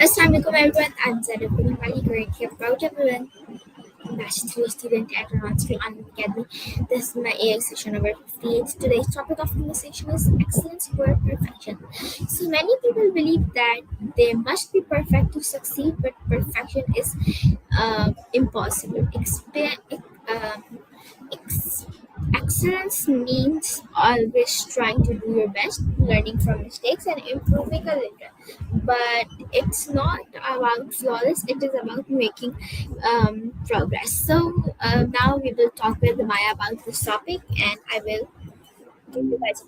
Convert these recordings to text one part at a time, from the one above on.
Assalamualaikum everyone, I'm Zainab bin Ali, currently a proud everyone. Bachelor student at Rehan School Academy. This is my AI session number 58. Today's topic of conversation is excellence over perfection. So many people believe that they must be perfect to succeed, but perfection is impossible. Ex- Excellence means always trying to do your best, learning from mistakes, and improving a little. But it's not about flawless, it is about making progress. So now we will talk with Maya about this topic, and I will give you guys.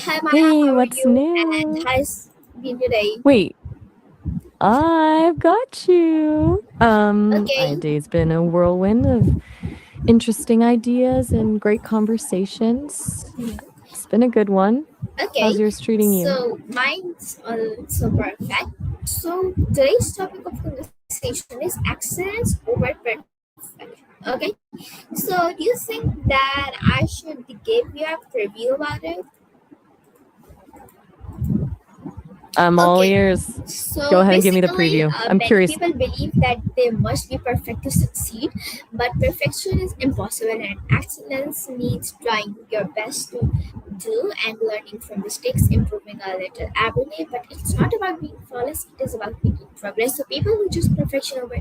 Hi, Maya, Hey, how are what's you? And new? how's been today? Wait, I've got you. My Okay. day's been a whirlwind of interesting ideas and great conversations. It's been a good one. Okay, How's yours treating you? so mine's also perfect. So today's topic of conversation is excellence over perfection. Okay, so do you think that I should give you a preview about it? I'm all Okay, ears. Go so ahead and give me the basically, preview. I'm many curious. people believe that they must be perfect to succeed, but perfection is impossible, and excellence means trying your best to do and learning from mistakes, improving a little every day. But it's not about being flawless; it is about making progress. So people who choose perfection over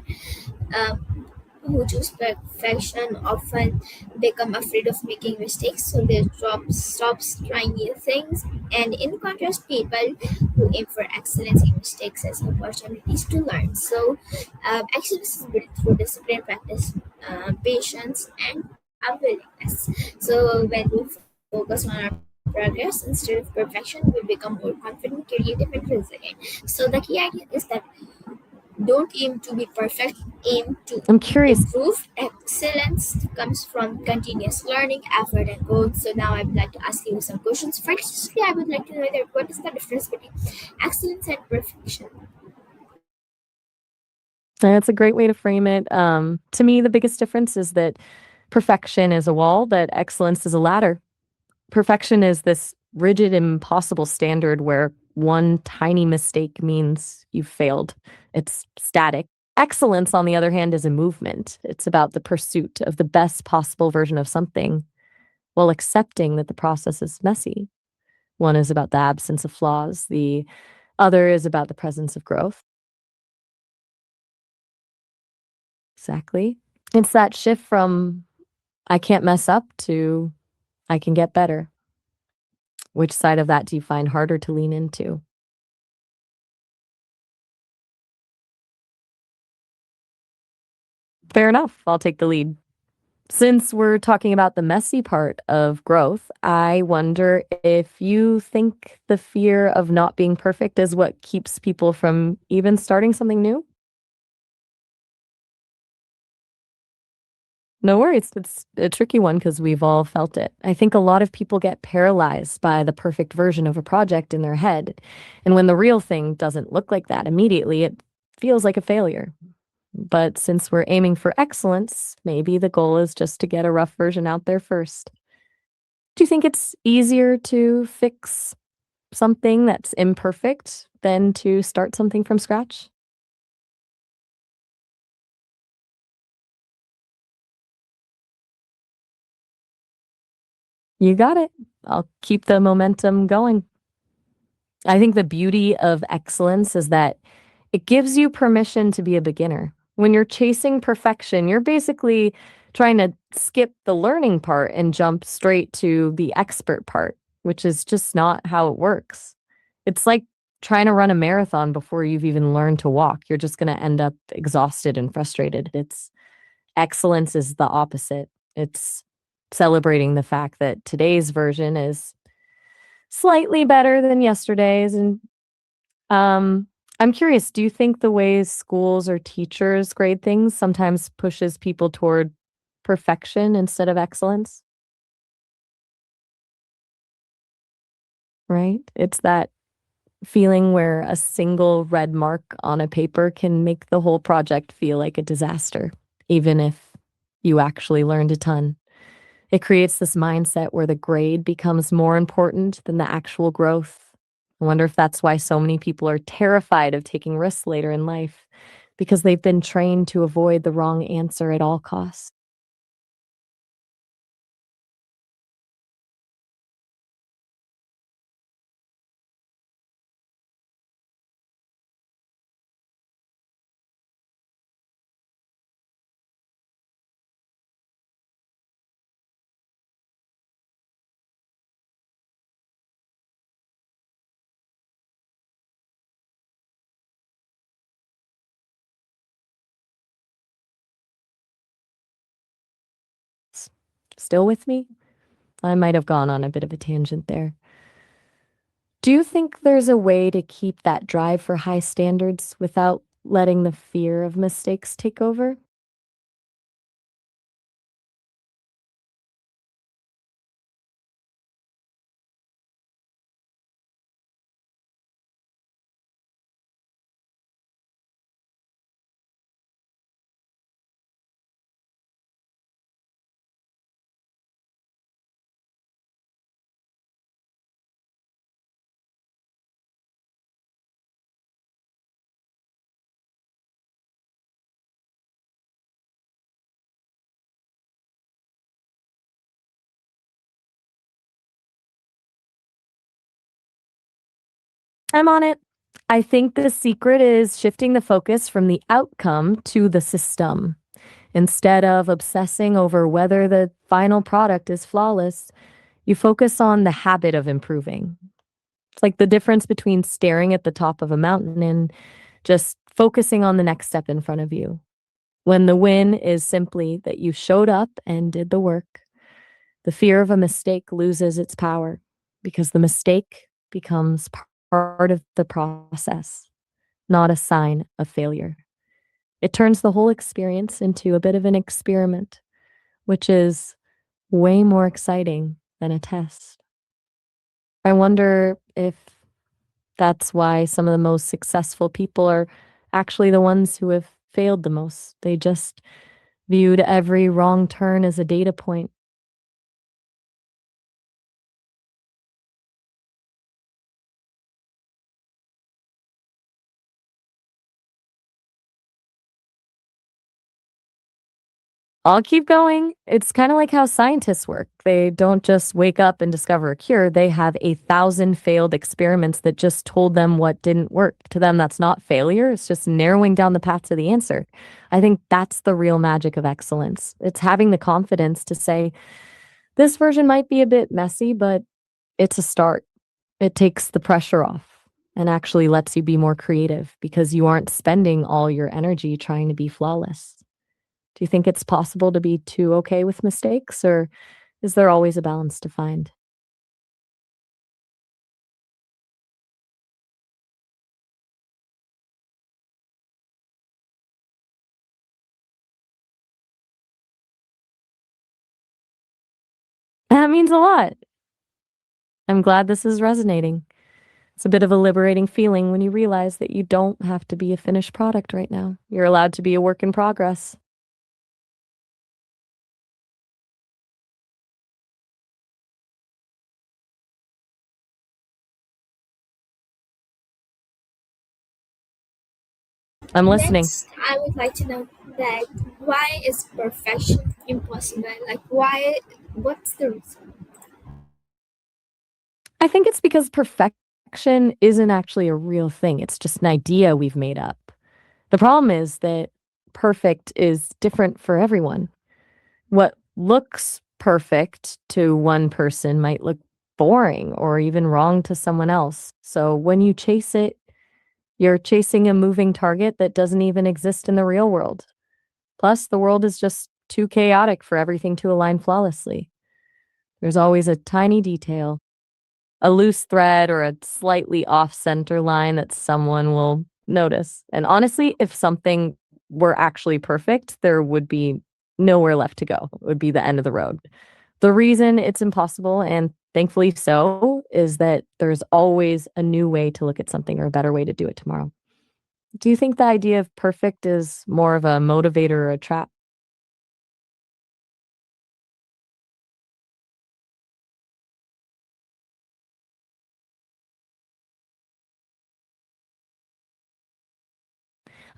um, who choose perfection often become afraid of making mistakes, so they stops trying new things. And in contrast, people who aim for excellence see mistakes as opportunities to learn. So, excellence is built through discipline, practice, patience, and a willingness. So, when we focus on our progress instead of perfection, we become more confident, creative, and resilient. So, the key idea is that don't aim to be perfect, aim to I'm curious. improve. Excellence comes from continuous learning, effort, and growth. So now I would like to ask you some questions. Firstly, I would like to know that what is the difference between excellence and perfection? That's a great way to frame it. To me, the biggest difference is that perfection is a wall, but excellence is a ladder. Perfection is this rigid, impossible standard where one tiny mistake means you've failed. It's static. Excellence, on the other hand, is a movement. It's about the pursuit of the best possible version of something while accepting that the process is messy. One is about the absence of flaws, the other is about the presence of growth. Exactly. It's that shift from I can't mess up to I can get better. Which side of that do you find harder to lean into? Fair enough. I'll take the lead. Since we're talking about the messy part of growth, I wonder if you think the fear of not being perfect is what keeps people from even starting something new? No worries. It's a tricky one because we've all felt it. I think a lot of people get paralyzed by the perfect version of a project in their head. And when the real thing doesn't look like that immediately, it feels like a failure. But since we're aiming for excellence, maybe the goal is just to get a rough version out there first. Do you think it's easier to fix something that's imperfect than to start something from scratch? You got it. I'll keep the momentum going. I think the beauty of excellence is that it gives you permission to be a beginner. When you're chasing perfection, you're basically trying to skip the learning part and jump straight to the expert part, which is just not how it works. It's like trying to run a marathon before you've even learned to walk. You're just going to end up exhausted and frustrated. It's excellence is the opposite. It's celebrating the fact that today's version is slightly better than yesterday's. And um, I'm curious, do you think the ways schools or teachers grade things sometimes pushes people toward perfection instead of excellence? Right? It's that feeling where a single red mark on a paper can make the whole project feel like a disaster, even if you actually learned a ton. It creates this mindset where the grade becomes more important than the actual growth. I wonder if that's why so many people are terrified of taking risks later in life, because they've been trained to avoid the wrong answer at all costs. Still with me? I might have gone on a bit of a tangent there. Do you think there's a way to keep that drive for high standards without letting the fear of mistakes take over? I'm on it. I think the secret is shifting the focus from the outcome to the system. Instead of obsessing over whether the final product is flawless, you focus on the habit of improving. It's like the difference between staring at the top of a mountain and just focusing on the next step in front of you. When the win is simply that you showed up and did the work, the fear of a mistake loses its power because the mistake becomes part of the process, not a sign of failure. It turns the whole experience into a bit of an experiment, which is way more exciting than a test. I wonder if that's why some of the most successful people are actually the ones who have failed the most. They just viewed every wrong turn as a data point. I'll keep going. It's kind of like how scientists work. They don't just wake up and discover a cure. They have 1,000 failed experiments that just told them what didn't work. To them, that's not failure. It's just narrowing down the path to the answer. I think that's the real magic of excellence. It's having the confidence to say, this version might be a bit messy, but it's a start. It takes the pressure off and actually lets you be more creative because you aren't spending all your energy trying to be flawless. Do you think it's possible to be too okay with mistakes, or is there always a balance to find? That means a lot. I'm glad this is resonating. It's a bit of a liberating feeling when you realize that you don't have to be a finished product right now. You're allowed to be a work in progress. I'm listening. Next, I would like to know that why is perfection impossible? Like, why? What's the reason? I think it's because perfection isn't actually a real thing. It's just an idea we've made up. The problem is that perfect is different for everyone. What looks perfect to one person might look boring or even wrong to someone else. So when you chase it, you're chasing a moving target that doesn't even exist in the real world. Plus, the world is just too chaotic for everything to align flawlessly. There's always a tiny detail, a loose thread, or a slightly off center line that someone will notice. And honestly, if something were actually perfect, there would be nowhere left to go. It would be the end of the road. The reason it's impossible, and thankfully so, is that there's always a new way to look at something or a better way to do it tomorrow. Do you think the idea of perfect is more of a motivator or a trap?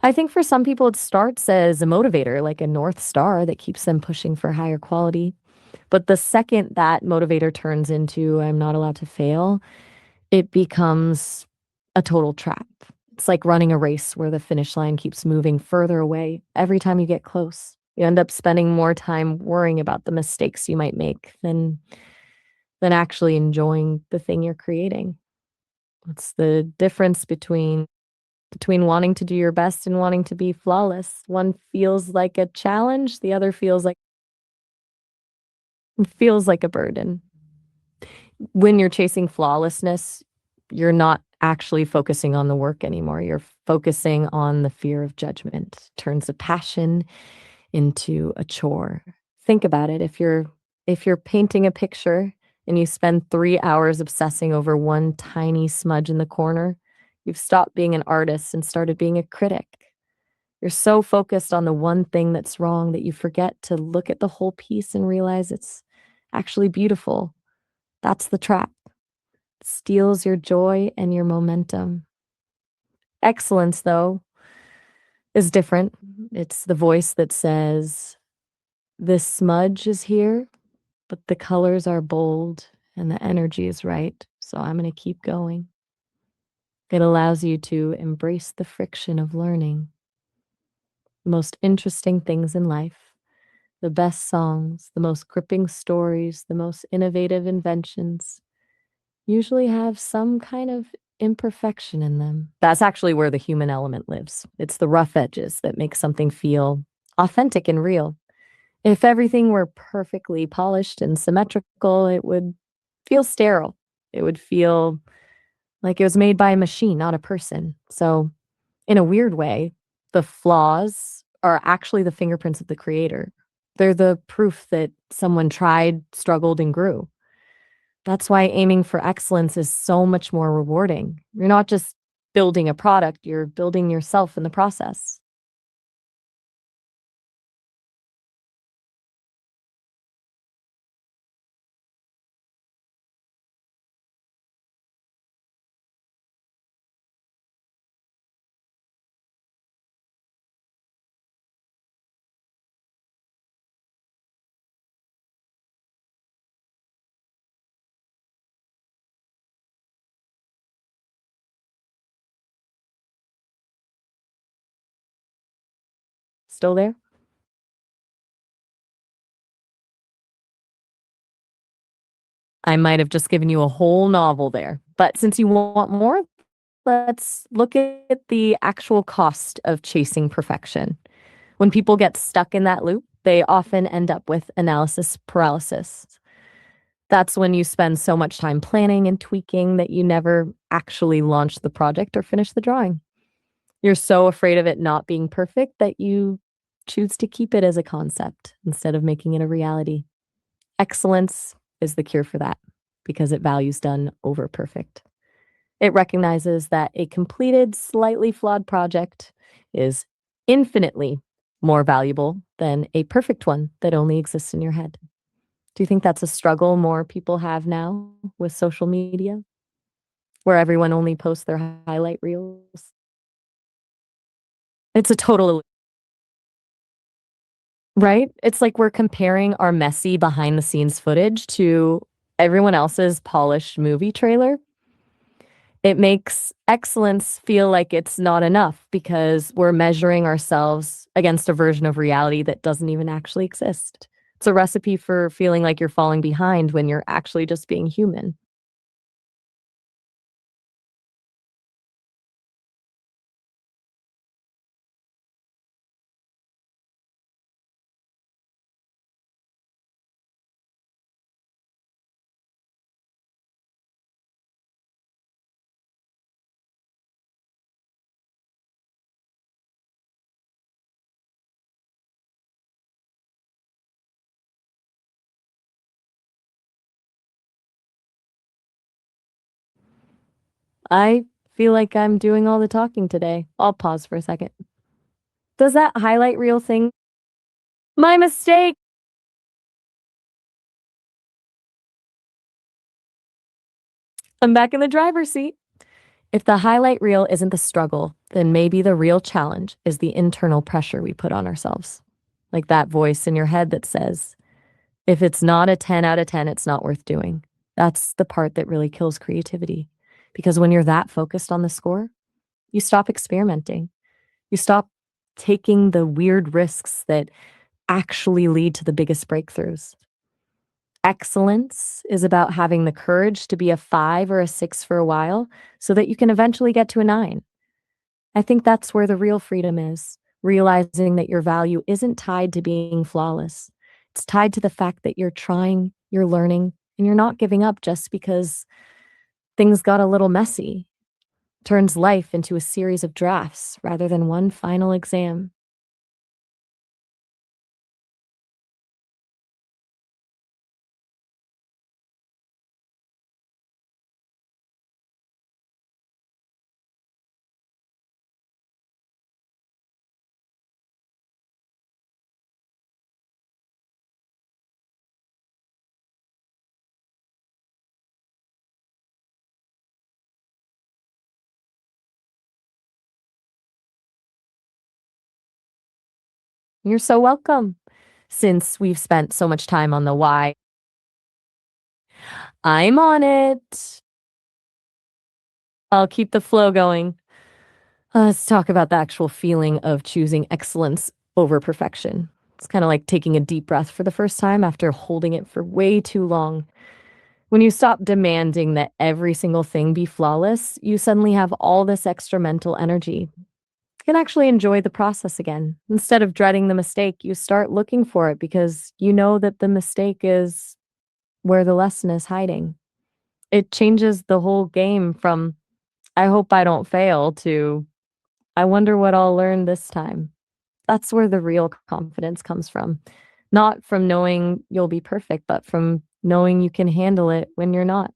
I think for some people, it starts as a motivator, like a North Star that keeps them pushing for higher quality. But the second that motivator turns into, I'm not allowed to fail, it becomes a total trap. It's like running a race where the finish line keeps moving further away every time you get close. You end up spending more time worrying about the mistakes you might make than actually enjoying the thing you're creating. It's the difference between wanting to do your best and wanting to be flawless. One feels like a challenge, the other feels like a burden. When you're chasing flawlessness, you're not actually focusing on the work anymore. You're focusing on the fear of judgment. Turns a passion into a chore. Think about it. If you're painting a picture and you spend 3 hours obsessing over one tiny smudge in the corner, you've stopped being an artist and started being a critic. You're so focused on the one thing that's wrong that you forget to look at the whole piece and realize it's actually beautiful. That's the trap. It steals your joy and your momentum. Excellence, though, is different. It's the voice that says, this smudge is here, but the colors are bold and the energy is right. So I'm going to keep going. It allows you to embrace the friction of learning. The most interesting things in life, the best songs, the most gripping stories, the most innovative inventions usually have some kind of imperfection in them. That's actually where the human element lives. It's the rough edges that make something feel authentic and real. If everything were perfectly polished and symmetrical, it would feel sterile. It would feel like it was made by a machine, not a person. So, in a weird way, the flaws are actually the fingerprints of the creator. They're the proof that someone tried, struggled, and grew. That's why aiming for excellence is so much more rewarding. You're not just building a product, you're building yourself in the process. Still there? I might have just given you a whole novel there. But since you want more, let's look at the actual cost of chasing perfection. When people get stuck in that loop, they often end up with analysis paralysis. That's when you spend so much time planning and tweaking that you never actually launch the project or finish the drawing. You're so afraid of it not being perfect that you choose to keep it as a concept instead of making it a reality. Excellence is the cure for that because it values done over perfect. It recognizes that a completed, slightly flawed project is infinitely more valuable than a perfect one that only exists in your head. Do you think that's a struggle more people have now with social media, where everyone only posts their highlight reels? It's a total, right? It's like we're comparing our messy behind the scenes footage to everyone else's polished movie trailer. It makes excellence feel like it's not enough because we're measuring ourselves against a version of reality that doesn't even actually exist. It's a recipe for feeling like you're falling behind when you're actually just being human. I feel like I'm doing all the talking today. I'll pause for a second. Does that highlight reel thing? My mistake. I'm back in the driver's seat. If the highlight reel isn't the struggle, then maybe the real challenge is the internal pressure we put on ourselves. Like that voice in your head that says, if it's not a 10 out of 10, it's not worth doing. That's the part that really kills creativity. Because when you're that focused on the score, you stop experimenting. You stop taking the weird risks that actually lead to the biggest breakthroughs. Excellence is about having the courage to be a 5 or a 6 for a while so that you can eventually get to a 9. I think that's where the real freedom is, realizing that your value isn't tied to being flawless. It's tied to the fact that you're trying, you're learning, and you're not giving up just because things got a little messy. Turns life into a series of drafts rather than one final exam. You're so welcome. Since we've spent so much time on the why, I'm on it. I'll keep the flow going. Let's talk about the actual feeling of choosing excellence over perfection. It's kind of like taking a deep breath for the first time after holding it for way too long. When you stop demanding that every single thing be flawless, you suddenly have all this extra mental energy. You can actually enjoy the process again. Instead of dreading the mistake, you start looking for it because you know that the mistake is where the lesson is hiding. It changes the whole game from, I hope I don't fail, to, I wonder what I'll learn this time. That's where the real confidence comes from. Not from knowing you'll be perfect, but from knowing you can handle it when you're not.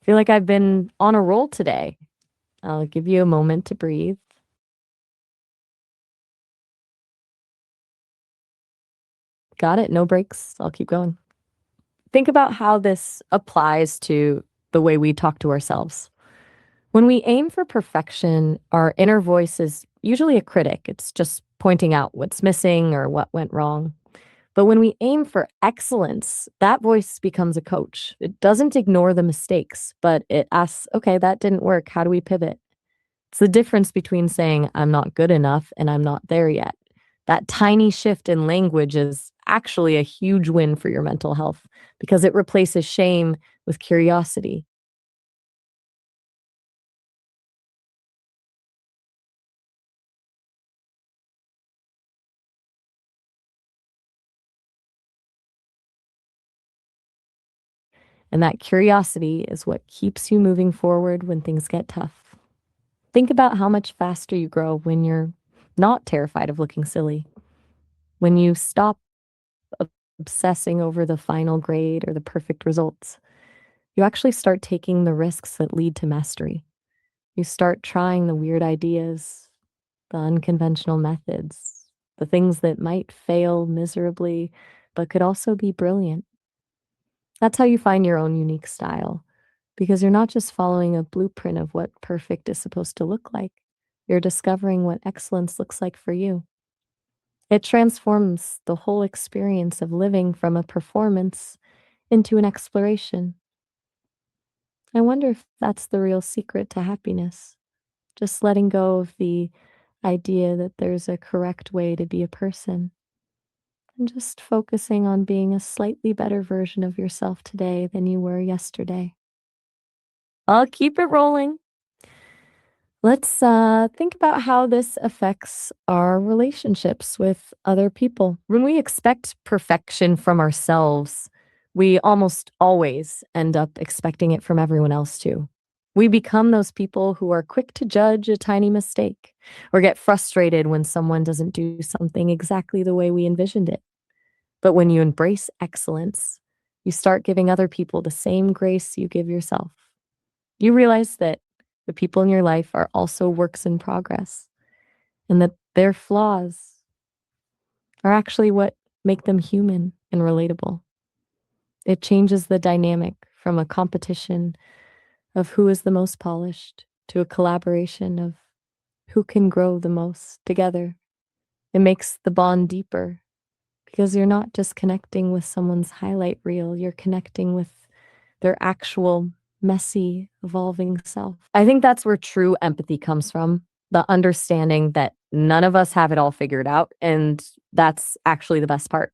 Feel like I've been on a roll today. I'll give you a moment to breathe. Got it. No breaks. I'll keep going. Think about how this applies to the way we talk to ourselves. When we aim for perfection, our inner voice is usually a critic. It's just pointing out what's missing or what went wrong. But when we aim for excellence, that voice becomes a coach. It doesn't ignore the mistakes, but it asks, okay, that didn't work. How do we pivot? It's the difference between saying, I'm not good enough and I'm not there yet. That tiny shift in language is actually a huge win for your mental health because it replaces shame with curiosity. And that curiosity is what keeps you moving forward when things get tough. Think about how much faster you grow when you're not terrified of looking silly, when you stop obsessing over the final grade or the perfect results. You actually start taking the risks that lead to mastery. You start trying the weird ideas, the unconventional methods, the things that might fail miserably, but could also be brilliant. That's how you find your own unique style, because you're not just following a blueprint of what perfect is supposed to look like. You're discovering what excellence looks like for you. It transforms the whole experience of living from a performance into an exploration. I wonder if that's the real secret to happiness. Just letting go of the idea that there's a correct way to be a person and just focusing on being a slightly better version of yourself today than you were yesterday. I'll keep it rolling. Let's think about how this affects our relationships with other people. When we expect perfection from ourselves, we almost always end up expecting it from everyone else too. We become those people who are quick to judge a tiny mistake or get frustrated when someone doesn't do something exactly the way we envisioned it. But when you embrace excellence, you start giving other people the same grace you give yourself. You realize that the people in your life are also works in progress and that their flaws are actually what make them human and relatable. It changes the dynamic from a competition of who is the most polished to a collaboration of who can grow the most together. It makes the bond deeper because you're not just connecting with someone's highlight reel, you're connecting with their actual messy, evolving self. I think that's where true empathy comes from, the understanding that none of us have it all figured out, and that's actually the best part.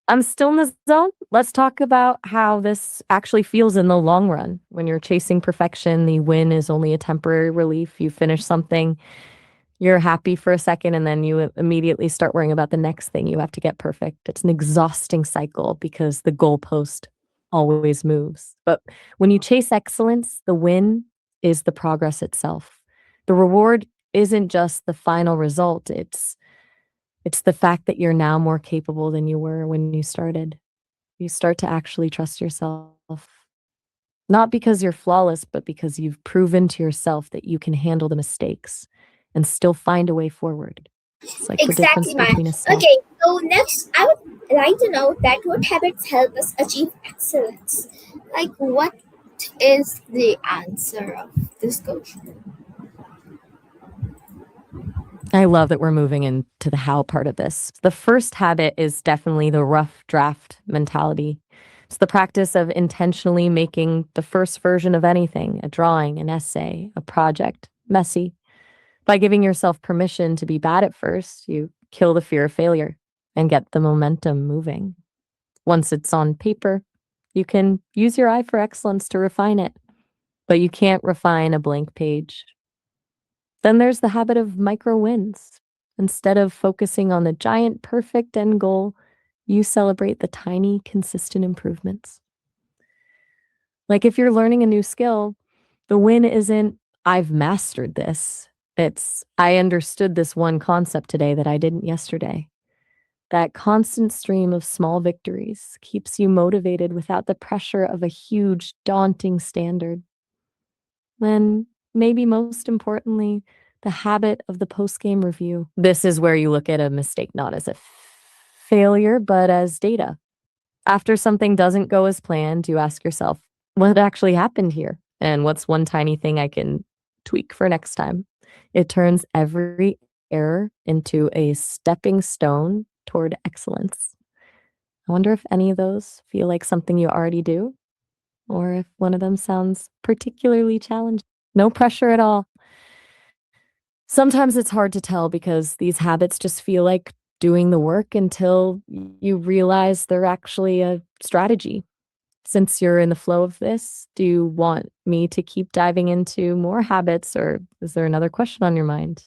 I'm still in the zone. Let's talk about how this actually feels in the long run. When you're chasing perfection, the win is only a temporary relief. You finish something, you're happy for a second, and then you immediately start worrying about the next thing you have to get perfect. It's an exhausting cycle because the goalpost always moves. But when you chase excellence, the win is the progress itself. The reward isn't just the final result, it's the fact that you're now more capable than you were when you started. You start to actually trust yourself, not because you're flawless, but because you've proven to yourself that you can handle the mistakes and still find a way forward. It's like the Exactly, difference Maya. between a step. Okay, so next, I would like to know that what habits help us achieve excellence. Like, what is the answer of this question? I love that we're moving into the how part of this. The first habit is definitely the rough draft mentality. It's the practice of intentionally making the first version of anything, a drawing, an essay, a project, messy. By giving yourself permission to be bad at first, you kill the fear of failure and get the momentum moving. Once it's on paper, you can use your eye for excellence to refine it, but you can't refine a blank page. Then there's the habit of micro wins. Instead of focusing on the giant perfect end goal, you celebrate the tiny, consistent improvements. Like if you're learning a new skill, the win isn't, I've mastered this. It's, I understood this one concept today that I didn't yesterday. That constant stream of small victories keeps you motivated without the pressure of a huge, daunting standard. Then, maybe most importantly, the habit of the post game review. This is where you look at a mistake not as a failure, but as data. After something doesn't go as planned, you ask yourself, what actually happened here? And what's one tiny thing I can tweak for next time? It turns every error into a stepping stone toward excellence. I wonder if any of those feel like something you already do, or if one of them sounds particularly challenging. No pressure at all. Sometimes it's hard to tell because these habits just feel like doing the work until you realize they're actually a strategy. Since you're in the flow of this, do you want me to keep diving into more habits, or is there another question on your mind?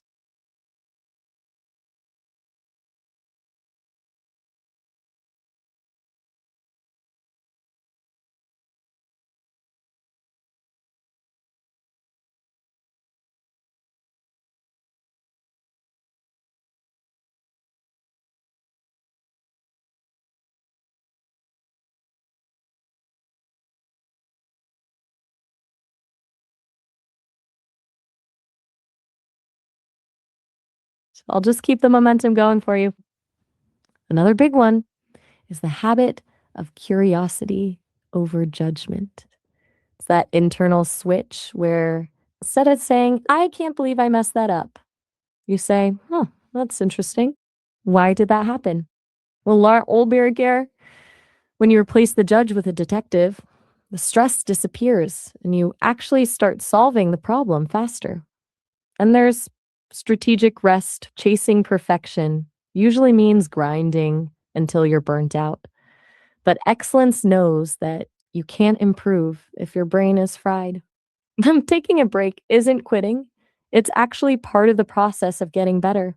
I'll just keep the momentum going for you. Another big one is the habit of curiosity over judgment. It's that internal switch where instead of saying, I can't believe I messed that up, you say, huh, that's interesting. Why did that happen? Well, old Barricare, when you replace the judge with a detective, the stress disappears and you actually start solving the problem faster. And there's strategic rest. Chasing perfection usually means grinding until you're burnt out. But excellence knows that you can't improve if your brain is fried. Taking a break isn't quitting, it's actually part of the process of getting better.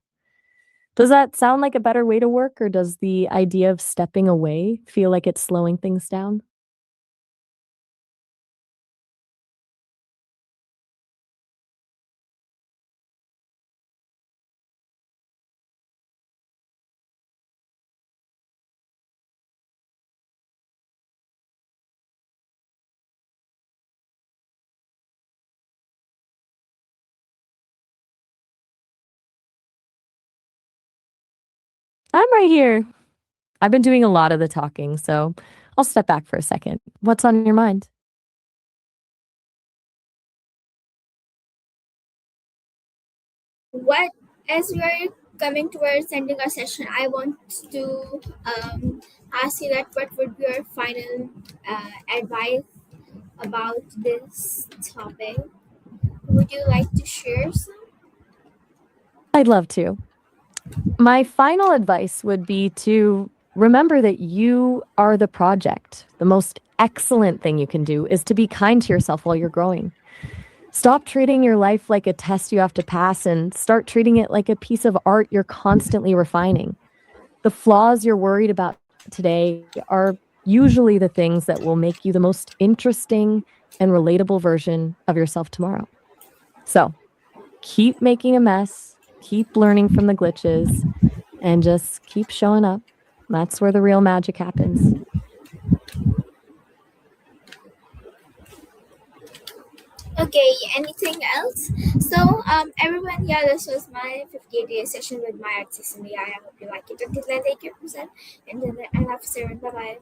Does that sound like a better way to work, or does the idea of stepping away feel like it's slowing things down? I'm right here. I've been doing a lot of the talking, so I'll step back for a second. What's on your mind? What, as we are coming towards ending our session, I want to ask you that what would be your final advice about this topic? Would you like to share some? I'd love to. My final advice would be to remember that you are the project. The most excellent thing you can do is to be kind to yourself while you're growing. Stop treating your life like a test you have to pass and start treating it like a piece of art you're constantly refining. The flaws you're worried about today are usually the things that will make you the most interesting and relatable version of yourself tomorrow. So keep making a mess, keep learning from the glitches, and just keep showing up. That's where the real magic happens. Okay, anything else? So, everyone, yeah, this was my 58-day session with my artist in the I hope you like it. Until then, take care of yourself. And then I love Sarah. Bye bye.